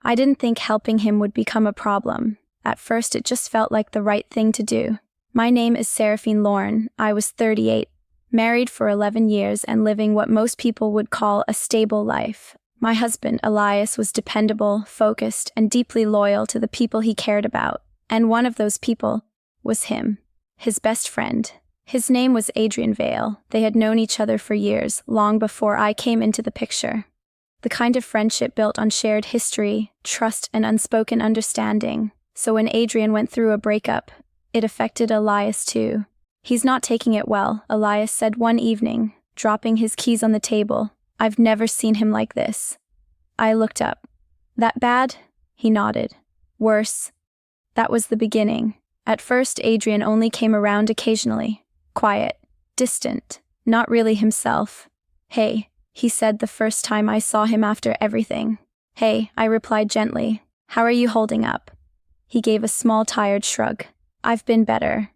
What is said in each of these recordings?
I didn't think helping him would become a problem. At first, it just felt like the right thing to do. My name is Seraphine Lauren. I was 38, married for 11 years and living what most people would call a stable life. My husband, Elias, was dependable, focused, and deeply loyal to the people he cared about. And one of those people was him, his best friend. His name was Adrian Vale. They had known each other for years, long before I came into the picture. The kind of friendship built on shared history, trust, and unspoken understanding. So when Adrian went through a breakup, it affected Elias too. "He's not taking it well," Elias said one evening, dropping his keys on the table. "I've never seen him like this." I looked up. "That bad?" He nodded. "Worse." That was the beginning. At first, Adrian only came around occasionally. Quiet, distant, not really himself. "Hey," he said the first time I saw him after everything. "Hey," I replied gently. "How are you holding up?" He gave a small, tired shrug. "I've been better."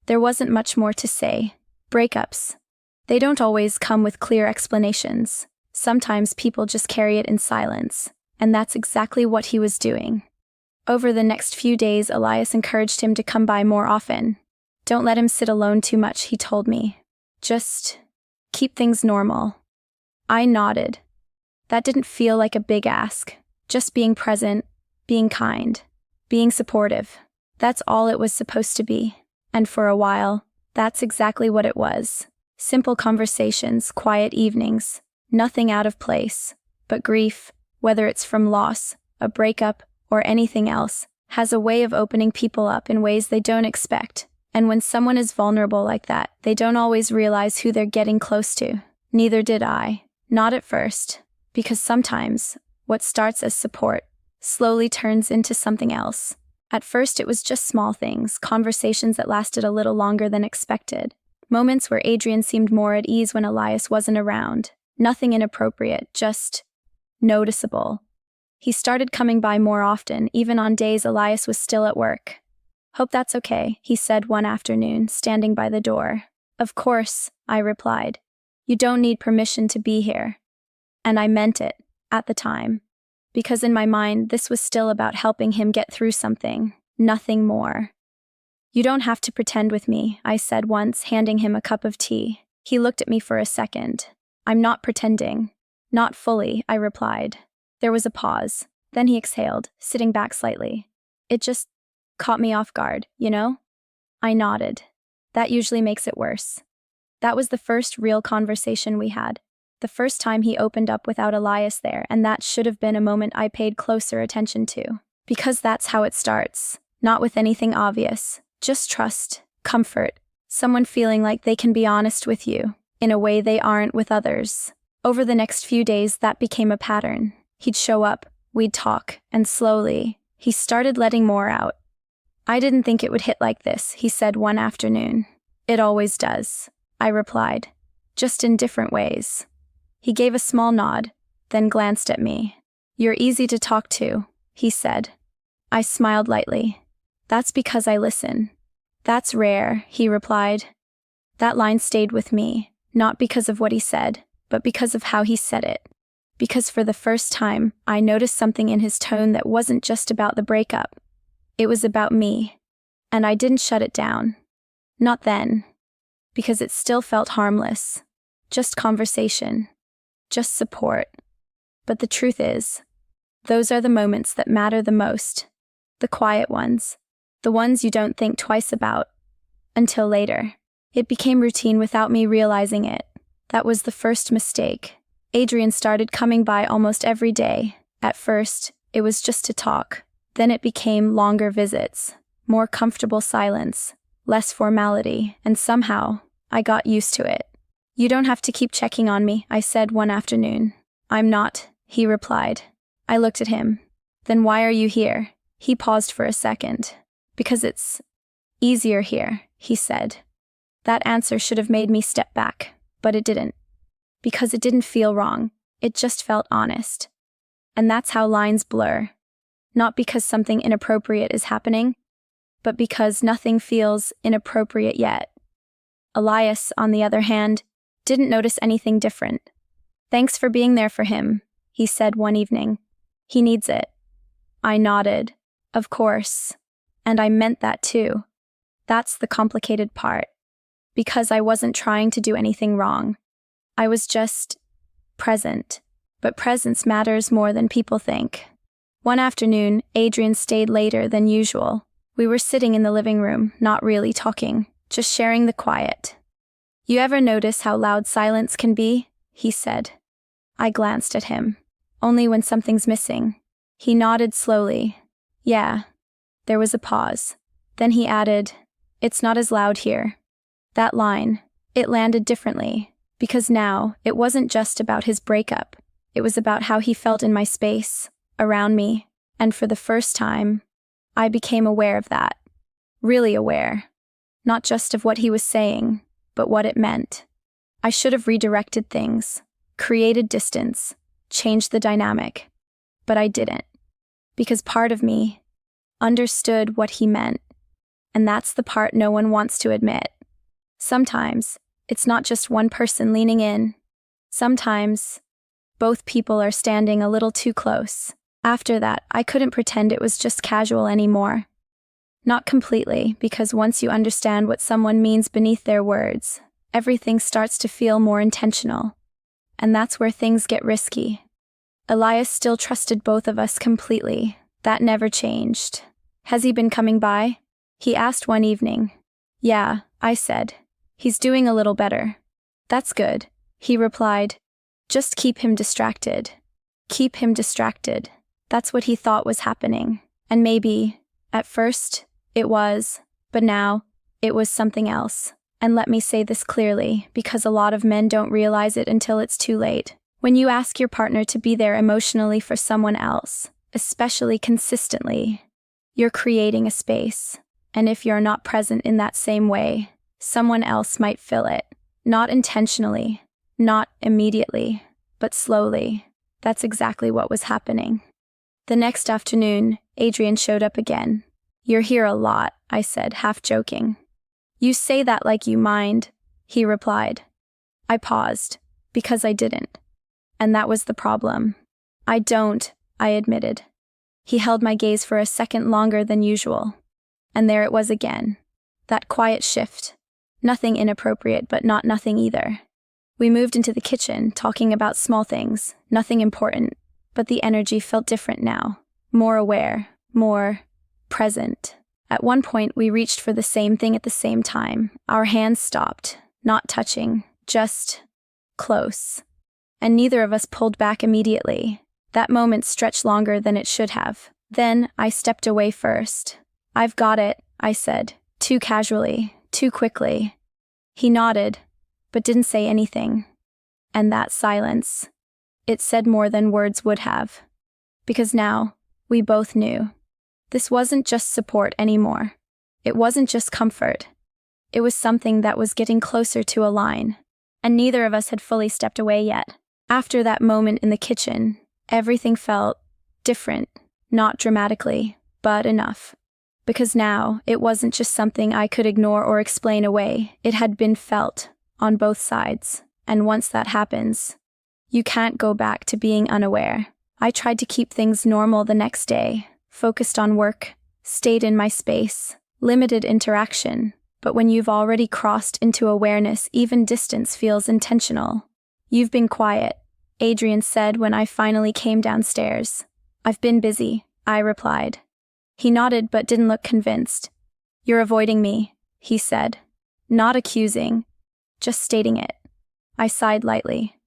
There wasn't much more to say. Breakups. They don't always come with clear explanations. Sometimes people just carry it in silence. And that's exactly what he was doing. Over the next few days, Elias encouraged him to come by more often. "Don't let him sit alone too much," he told me. "Just keep things normal." I nodded. That didn't feel like a big ask. Just being present, being kind, being supportive. That's all it was supposed to be. And for a while, that's exactly what it was. Simple conversations, quiet evenings, nothing out of place. But grief, whether it's from loss, a breakup, or anything else, has a way of opening people up in ways they don't expect. And when someone is vulnerable like that, they don't always realize who they're getting close to. Neither did I. Not at first. Because sometimes, what starts as support slowly turns into something else. At first, it was just small things, conversations that lasted a little longer than expected. Moments where Adrian seemed more at ease when Elias wasn't around. Nothing inappropriate, just noticeable. He started coming by more often, even on days Elias was still at work. "Hope that's okay," he said one afternoon, standing by the door. "Of course," I replied. "You don't need permission to be here." And I meant it, at the time. Because in my mind, this was still about helping him get through something, nothing more. "You don't have to pretend with me," I said once, handing him a cup of tea. He looked at me for a second. "I'm not pretending." "Not fully," I replied. There was a pause. Then he exhaled, sitting back slightly. "It just caught me off guard, you know?" I nodded. That usually makes it worse. That was the first real conversation we had. The first time he opened up without Elias there, and that should have been a moment I paid closer attention to. Because that's how it starts. Not with anything obvious. Just trust, comfort, someone feeling like they can be honest with you, in a way they aren't with others. Over the next few days, that became a pattern. He'd show up, we'd talk, and slowly, he started letting more out. "I didn't think it would hit like this," he said one afternoon. "It always does," I replied, just in different ways. He gave a small nod, then glanced at me. "You're easy to talk to," he said. I smiled lightly. "That's because I listen." "That's rare," he replied. That line stayed with me, not because of what he said, but because of how he said it. Because for the first time, I noticed something in his tone that wasn't just about the breakup. It was about me. And I didn't shut it down. Not then. Because it still felt harmless. Just conversation. Just support. But the truth is, those are the moments that matter the most. The quiet ones. The ones you don't think twice about. Until later. It became routine without me realizing it. That was the first mistake. Adrian started coming by almost every day. At first, it was just to talk. Then it became longer visits, more comfortable silence, less formality, and somehow, I got used to it. "You don't have to keep checking on me," I said one afternoon. "I'm not," he replied. I looked at him. "Then why are you here?" He paused for a second. "Because it's easier here," he said. That answer should have made me step back, but it didn't. Because it didn't feel wrong, it just felt honest. And that's how lines blur. Not because something inappropriate is happening, but because nothing feels inappropriate yet. Elias, on the other hand, didn't notice anything different. "Thanks for being there for him," he said one evening. "He needs it." I nodded. Of course. And I meant that too. That's the complicated part. Because I wasn't trying to do anything wrong. I was just present. But presence matters more than people think. One afternoon, Adrian stayed later than usual. We were sitting in the living room, not really talking, just sharing the quiet. You ever notice how loud silence can be? He said. I glanced at him. Only when something's missing. He nodded slowly. Yeah. There was a pause. Then he added, it's not as loud here. That line, it landed differently, because now it wasn't just about his breakup. It was about how he felt in my space, around me, and for the first time, I became aware of that. Really aware. Not just of what he was saying, but what it meant. I should have redirected things, created distance, changed the dynamic. But I didn't. Because part of me understood what he meant. And that's the part no one wants to admit. Sometimes, it's not just one person leaning in. Sometimes, both people are standing a little too close. After that, I couldn't pretend it was just casual anymore. Not completely, because once you understand what someone means beneath their words, everything starts to feel more intentional. And that's where things get risky. Elias still trusted both of us completely. That never changed. Has he been coming by? He asked one evening. Yeah, I said. He's doing a little better. That's good, he replied. Just keep him distracted. Keep him distracted. That's what he thought was happening. And maybe, at first, it was, but now, it was something else. And let me say this clearly, because a lot of men don't realize it until it's too late. When you ask your partner to be there emotionally for someone else, especially consistently, you're creating a space. And if you're not present in that same way, someone else might fill it. Not intentionally, not immediately, but slowly. That's exactly what was happening. The next afternoon, Adrian showed up again. You're here a lot, I said, half joking. You say that like you mind, he replied. I paused, because I didn't. And that was the problem. I don't, I admitted. He held my gaze for a second longer than usual. And there it was again. That quiet shift. Nothing inappropriate, but not nothing either. We moved into the kitchen, talking about small things, nothing important, but the energy felt different now. More aware, more present. At one point, we reached for the same thing at the same time. Our hands stopped, not touching, just close. And neither of us pulled back immediately. That moment stretched longer than it should have. Then, I stepped away first. I've got it, I said, too casually, too quickly. He nodded, but didn't say anything. And that silence, it said more than words would have. Because now, we both knew. This wasn't just support anymore. It wasn't just comfort. It was something that was getting closer to a line. And neither of us had fully stepped away yet. After that moment in the kitchen, everything felt different. Not dramatically, but enough. Because now, it wasn't just something I could ignore or explain away. It had been felt, on both sides. And once that happens, you can't go back to being unaware. I tried to keep things normal the next day, focused on work, stayed in my space, limited interaction. But when you've already crossed into awareness, even distance feels intentional. You've been quiet, Adrian said when I finally came downstairs. I've been busy, I replied. He nodded but didn't look convinced. You're avoiding me, he said. Not accusing, just stating it. I sighed lightly.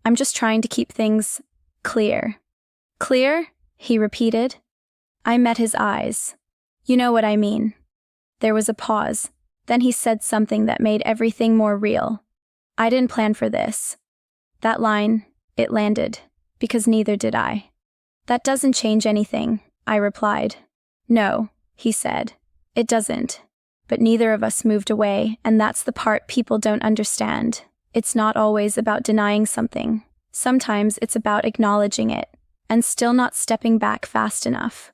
I'm just trying to keep things clear. Clear? He repeated. I met his eyes. You know what I mean. There was a pause. Then he said something that made everything more real. I didn't plan for this. That line, it landed, because neither did I. That doesn't change anything, I replied. No, he said. It doesn't. But neither of us moved away, and that's the part people don't understand. It's not always about denying something. Sometimes it's about acknowledging it, and still not stepping back fast enough.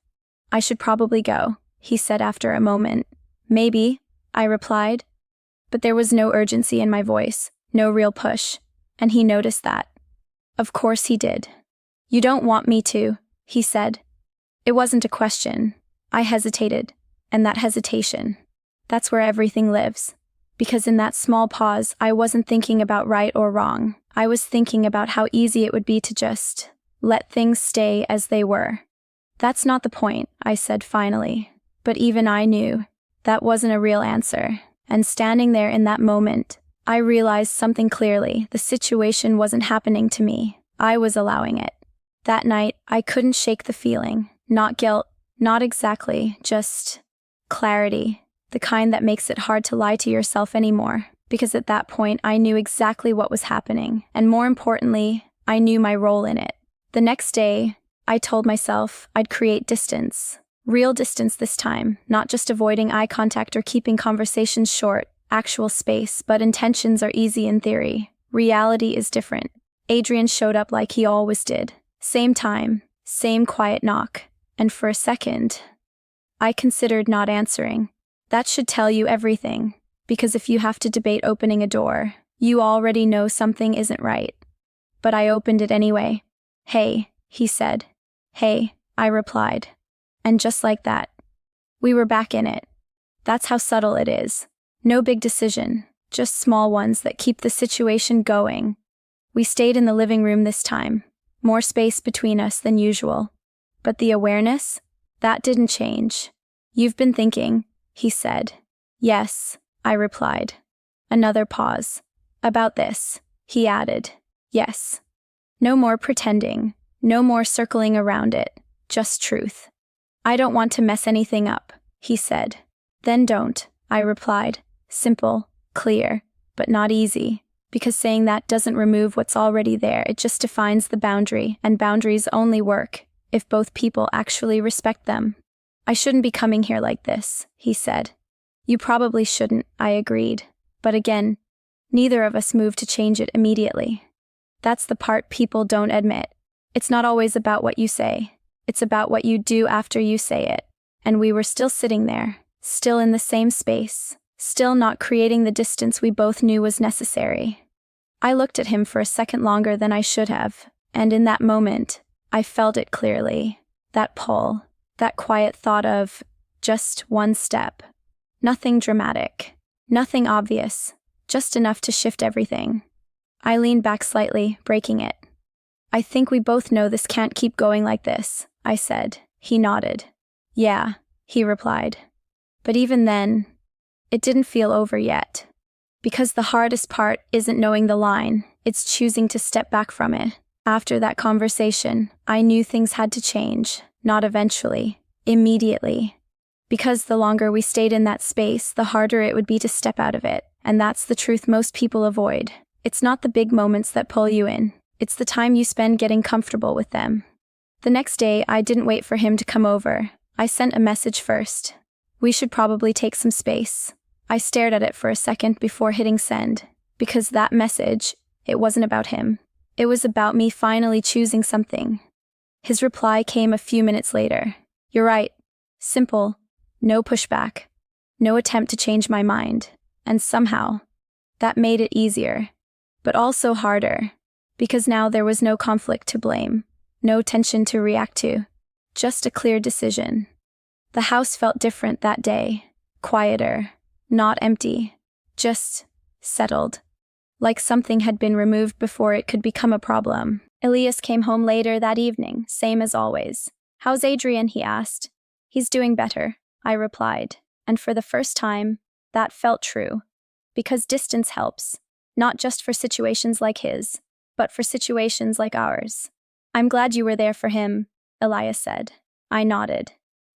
I should probably go, he said after a moment. Maybe, I replied. But there was no urgency in my voice, no real push, and he noticed that. Of course he did. You don't want me to, he said. It wasn't a question. I hesitated, and that hesitation, that's where everything lives. Because in that small pause, I wasn't thinking about right or wrong. I was thinking about how easy it would be to just let things stay as they were. That's not the point, I said finally. But even I knew that wasn't a real answer. And standing there in that moment, I realized something clearly. The situation wasn't happening to me. I was allowing it. That night, I couldn't shake the feeling. Not guilt, not exactly, just clarity. The kind that makes it hard to lie to yourself anymore. Because at that point, I knew exactly what was happening. And more importantly, I knew my role in it. The next day, I told myself I'd create distance. Real distance this time, not just avoiding eye contact or keeping conversations short, actual space, but intentions are easy in theory. Reality is different. Adrian showed up like he always did. Same time, same quiet knock. And for a second, I considered not answering. That should tell you everything, because if you have to debate opening a door, you already know something isn't right. But I opened it anyway. "Hey," he said. "Hey," I replied. And just like that, we were back in it. That's how subtle it is. No big decision, just small ones that keep the situation going. We stayed in the living room this time, more space between us than usual. But the awareness, that didn't change. "You've been thinking," he said. "Yes," I replied. Another pause. "About this," he added. "Yes." No more pretending, no more circling around it, just truth. "I don't want to mess anything up," he said. "Then don't," I replied. Simple, clear, but not easy. Because saying that doesn't remove what's already there, it just defines the boundary, and boundaries only work if both people actually respect them. "I shouldn't be coming here like this," he said. "You probably shouldn't," I agreed. But again, neither of us moved to change it immediately. That's the part people don't admit. It's not always about what you say. It's about what you do after you say it. And we were still sitting there, still in the same space, still not creating the distance we both knew was necessary. I looked at him for a second longer than I should have, and in that moment, I felt it clearly. That pull, that quiet thought of just one step. Nothing dramatic, nothing obvious, just enough to shift everything. I leaned back slightly, breaking it. "I think we both know this can't keep going like this," I said. He nodded. "Yeah," he replied. But even then, it didn't feel over yet. Because the hardest part isn't knowing the line, it's choosing to step back from it. After that conversation, I knew things had to change, not eventually, immediately. Because the longer we stayed in that space, the harder it would be to step out of it. And that's the truth most people avoid. It's not the big moments that pull you in. It's the time you spend getting comfortable with them. The next day, I didn't wait for him to come over. I sent a message first. "We should probably take some space." I stared at it for a second before hitting send. Because that message, it wasn't about him. It was about me finally choosing something. His reply came a few minutes later. "You're right." Simple. No pushback. No attempt to change my mind. And somehow, that made it easier. But also harder. Because now there was no conflict to blame. No tension to react to. Just a clear decision. The house felt different that day. Quieter. Not empty. Just settled. Like something had been removed before it could become a problem. Elias came home later that evening, same as always. "How's Adrian?" he asked. "He's doing better," I replied. And for the first time, that felt true. Because distance helps. Not just for situations like his, but for situations like ours. "I'm glad you were there for him," Elias said. I nodded.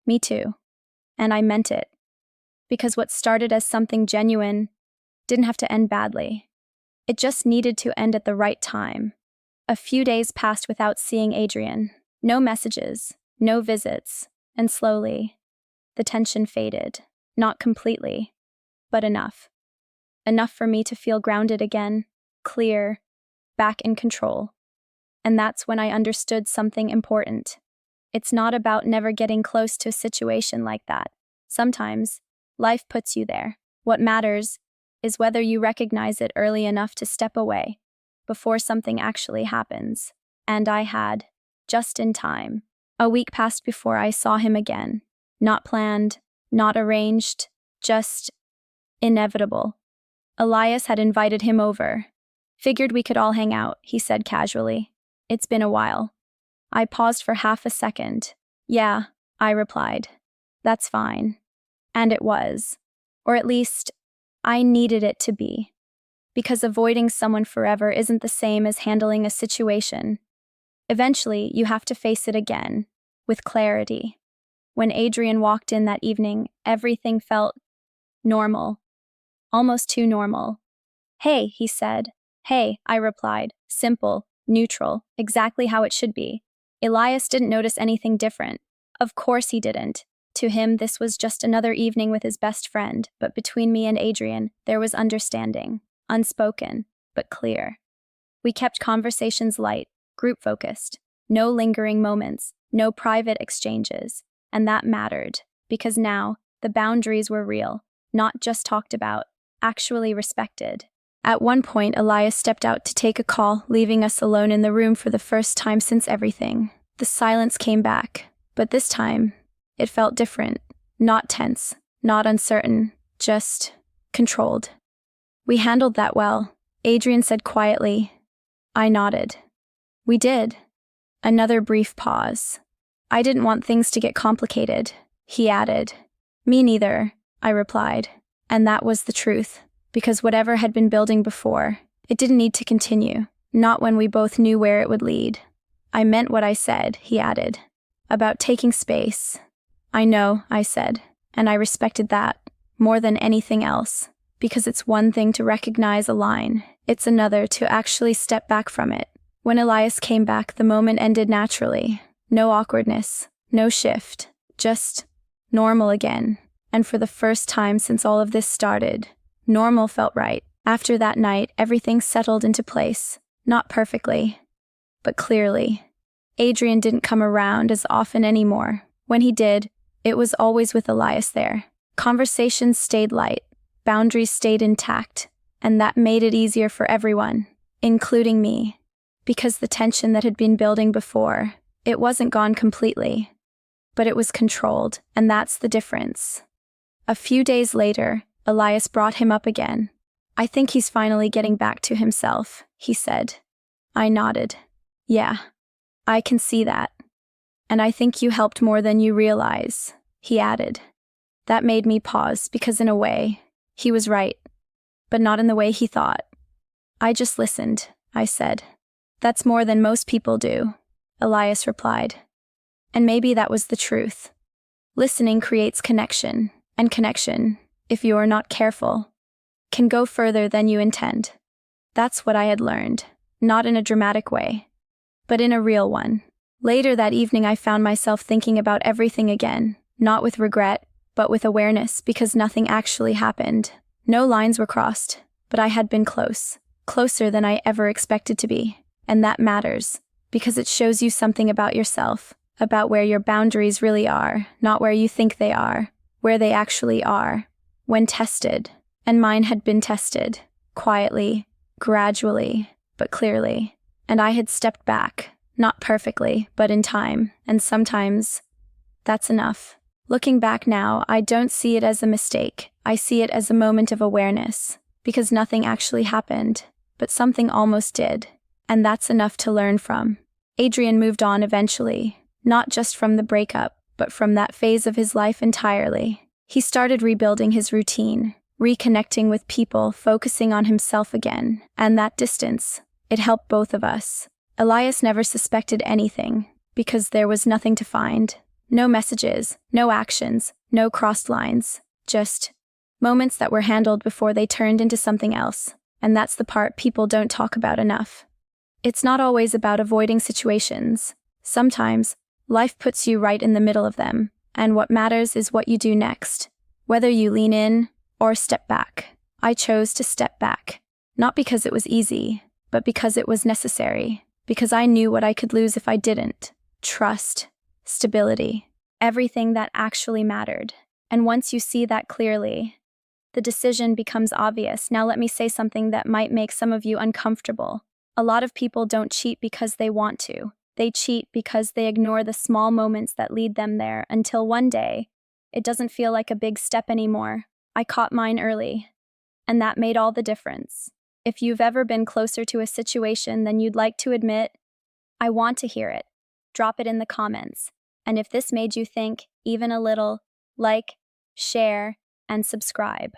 "Me too." And I meant it. Because what started as something genuine didn't have to end badly. It just needed to end at the right time. A few days passed without seeing Adrian. No messages, no visits, and slowly, the tension faded. Not completely, but enough. Enough for me to feel grounded again, clear, back in control. And that's when I understood something important. It's not about never getting close to a situation like that. Sometimes, life puts you there. What matters is whether you recognize it early enough to step away before something actually happens. And I had, just in time. A week passed before I saw him again. Not planned, not arranged, just inevitable. Elias had invited him over. Figured we could all hang out, he said casually. It's been a while. I paused for half a second. Yeah, I replied. That's fine. And it was. Or at least, I needed it to be. Because avoiding someone forever isn't the same as handling a situation. Eventually, you have to face it again, with clarity. When Adrian walked in that evening, everything felt normal. Almost too normal. Hey, he said. Hey, I replied. Simple, neutral, exactly how it should be. Elias didn't notice anything different. Of course he didn't. To him, this was just another evening with his best friend, but between me and Adrian, there was understanding. Unspoken, but clear. We kept conversations light, group-focused. No lingering moments, no private exchanges. And that mattered, because now, the boundaries were real, not just talked about, actually respected. At one point, Elias stepped out to take a call, leaving us alone in the room for the first time since everything. The silence came back, but this time, it felt different. Not tense, not uncertain, just controlled. We handled that well, Adrian said quietly. I nodded. We did. Another brief pause. I didn't want things to get complicated, he added. Me neither, I replied. And that was the truth, because whatever had been building before, it didn't need to continue, not when we both knew where it would lead. I meant what I said, he added. About taking space. I know, I said, and I respected that, more than anything else. Because it's one thing to recognize a line, it's another to actually step back from it. When Elias came back, the moment ended naturally. No awkwardness, no shift, just normal again. And for the first time since all of this started, normal felt right. After that night, everything settled into place. Not perfectly, but clearly. Adrian didn't come around as often anymore. When he did, it was always with Elias there. Conversations stayed light. Boundaries stayed intact, and that made it easier for everyone, including me. Because the tension that had been building before, it wasn't gone completely, but it was controlled, and that's the difference. A few days later, Elias brought him up again. I think he's finally getting back to himself, he said. I nodded. Yeah, I can see that. And I think you helped more than you realize, he added. That made me pause, because in a way, he was right, but not in the way he thought. I just listened, I said. That's more than most people do, Elias replied. And maybe that was the truth. Listening creates connection, and connection, if you are not careful, can go further than you intend. That's what I had learned, not in a dramatic way, but in a real one. Later that evening, I found myself thinking about everything again, not with regret, but with awareness, because nothing actually happened. No lines were crossed, but I had been close, closer than I ever expected to be. And that matters, because it shows you something about yourself, about where your boundaries really are, not where you think they are, where they actually are, when tested. And mine had been tested, quietly, gradually, but clearly. And I had stepped back, not perfectly, but in time, and sometimes that's enough. Looking back now, I don't see it as a mistake. I see it as a moment of awareness, because nothing actually happened, but something almost did, and that's enough to learn from. Adrian moved on eventually, not just from the breakup, but from that phase of his life entirely. He started rebuilding his routine, reconnecting with people, focusing on himself again, and that distance, it helped both of us. Elias never suspected anything, because there was nothing to find. No messages, no actions, no crossed lines, just moments that were handled before they turned into something else. And that's the part people don't talk about enough. It's not always about avoiding situations. Sometimes, life puts you right in the middle of them, and what matters is what you do next. Whether you lean in or step back. I chose to step back, not because it was easy, but because it was necessary, because I knew what I could lose if I didn't. Trust. Stability, everything that actually mattered. And once you see that clearly, the decision becomes obvious. Now let me say something that might make some of you uncomfortable. A lot of people don't cheat because they want to. They cheat because they ignore the small moments that lead them there until one day, it doesn't feel like a big step anymore. I caught mine early, and that made all the difference. If you've ever been closer to a situation than you'd like to admit, I want to hear it. Drop it in the comments. And if this made you think, even a little, like, share, and subscribe.